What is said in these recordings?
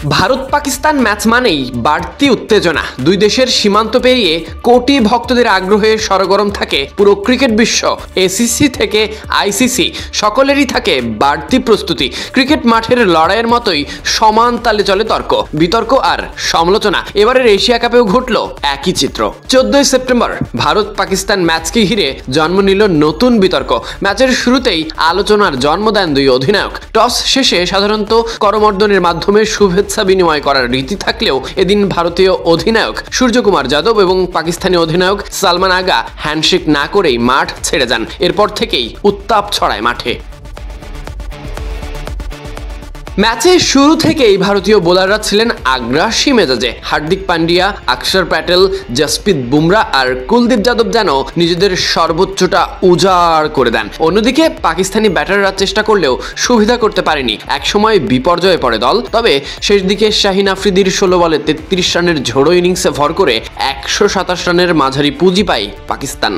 Bharat Pakistan match মানেই বাড়তি উত্তেজনা। দুই দেশের সীমান্ত পেরিয়ে কোটি ভক্তদের আগ্রহে সরগরম থাকে পুরো ক্রিকেট বিশ্ব। এসিসি থেকে আইসিসি সকলেরই থাকে বাড়তি প্রস্তুতি। ক্রিকেট মাঠের লড়াইয়ের মতোই সমান তালে চলে তর্ক, বিতর্ক আর সমালোচনা। এবারের এশিয়া কাপেও ঘটল একই চিত্র। 14 সেপ্টেম্বর ভারত পাকিস্তান ম্যাচকে ঘিরে জন্ম নিল নতুন বিতর্ক। ম্যাচের শুরুতেই আলোচনার জন্ম দেন দুই অধিনায়ক। টস শেষে সাধারণত করমর্দনের মাধ্যমে শুভেচ্ছা বিনিময় করার রীতি থাকলেও এদিন ভারতীয় অধিনায়ক সূর্যকুমার যাদব এবং পাকিস্তানি অধিনায়ক সালমান আগা হ্যান্ডশেক না করেই মাঠ ছেড়ে যান। এরপর থেকেই উত্তাপ ছড়ায় মাঠে। ম্যাচের শুরু থেকেই ভারতীয় বোলাররা ছিলেন আগ্রাসী মেজাজে। হার্দিক পান্ডিয়া, অক্ষর প্যাটেল, জসপ্রীত বুমরা আর কুলদীপ যাদব যেন নিজেদের সর্বোচ্চটা উজাড় করে দেন। অন্যদিকে পাকিস্তানি ব্যাটাররা চেষ্টা করলেও সুবিধা করতে পারেনি। একসময় বিপর্যয়ে পড়ে দল, তবে শেষ দিকে শাহিন আফ্রিদির 16 বলে 33 রানের ঝোড়ো ইনিংসে ভর করে 127 রানের মাঝারি পুঁজি পায় পাকিস্তান।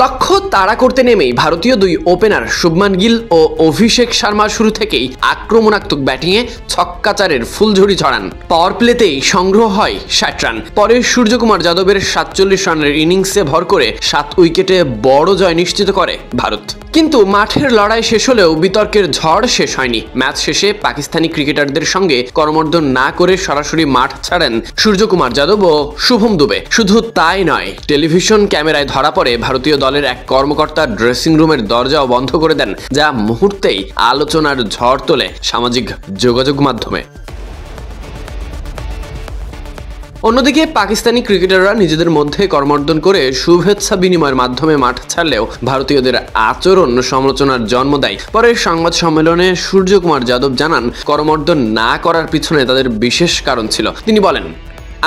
লক্ষ্য তাড়া করতে নেমেই ভারতীয় দুই ওপেনার শুভমান গিল ও অভিষেক শর্মা শুরু থেকেই আক্রমণাত্মক ব্যাটিংয়ে ছক্কাচারের ফুলঝুরি ছড়ান। পাওয়ার প্লেতেই সংগ্রহ হয় 60 রান। পরে সূর্যকুমার যাদবের 47 রানের ইনিংসে ভর করে 7 উইকেটে বড় জয় নিশ্চিত করে ভারত। কিন্তু মাঠের লড়াই শেষ হলেও বিতর্কের ঝড় শেষ হয়নি। ম্যাচ শেষে পাকিস্তানি ক্রিকেটারদের সঙ্গে করমর্দন না করে সরাসরি মাঠ ছাড়েন সূর্যকুমার যাদব ও শুভম দুবে। শুধু তাই নয়, টেলিভিশন ক্যামেরায় ধরা পড়ে ভারতীয় দলের এক কর্মকর্তা ড্রেসিং রুমের দরজাও বন্ধ করে দেন, যা মুহূর্তেই আলোচনার ঝড় তোলে সামাজিক যোগাযোগ মাধ্যমে। অন্যদিকে পাকিস্তানি ক্রিকেটাররা নিজেদের মধ্যে করমর্দন করে শুভেচ্ছা বিনিময়ের মাধ্যমে মাঠ ছাড়লেও ভারতীয়দের আচরণ সমালোচনার জন্ম দেয়। পরে সংবাদ সম্মেলনে সূর্যকুমার যাদব জানান, করমর্দন না করার পিছনে তাদের বিশেষ কারণ ছিল। তিনি বলেন,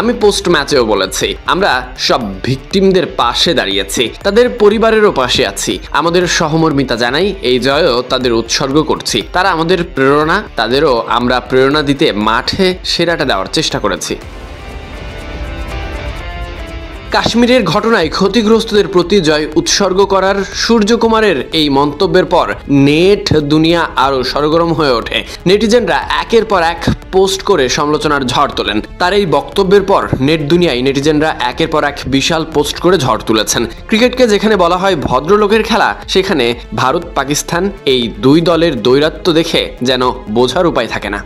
আমি পোস্ট ম্যাচেও বলেছি, আমরা সব ভিকটিমদের পাশে দাঁড়িয়েছি, তাদের পরিবারেরও পাশে আছি। আমাদের সহমর্মিতা জানাই, এই জয়ও তাদের উৎসর্গ করছি। তারা আমাদের প্রেরণা, তাদেরও আমরা প্রেরণা দিতে মাঠে সেরাটা দেওয়ার চেষ্টা করেছি। কাশ্মীরের ঘটনায় ক্ষতিগ্রস্তদের প্রতি জয় উৎসর্গ করার সূর্যকুমারের এই মন্তব্যের পর নেট দুনিয়া আরও সরগরম হয়ে ওঠে। নেটিজেনরা একের পর এক পোস্ট করে সমালোচনার ঝড় তোলেন। তার এই বক্তব্যের পর নেট দুনিয়ায় নেটিজেনরা একের পর এক বিশাল পোস্ট করে ঝড় তুলেছেন। ক্রিকেটকে যেখানে বলা হয় ভদ্রলোকের খেলা, সেখানে ভারত পাকিস্তান এই দুই দলের দ্বৈরাত্ম্য দেখে যেন বোঝার উপায় থাকে না।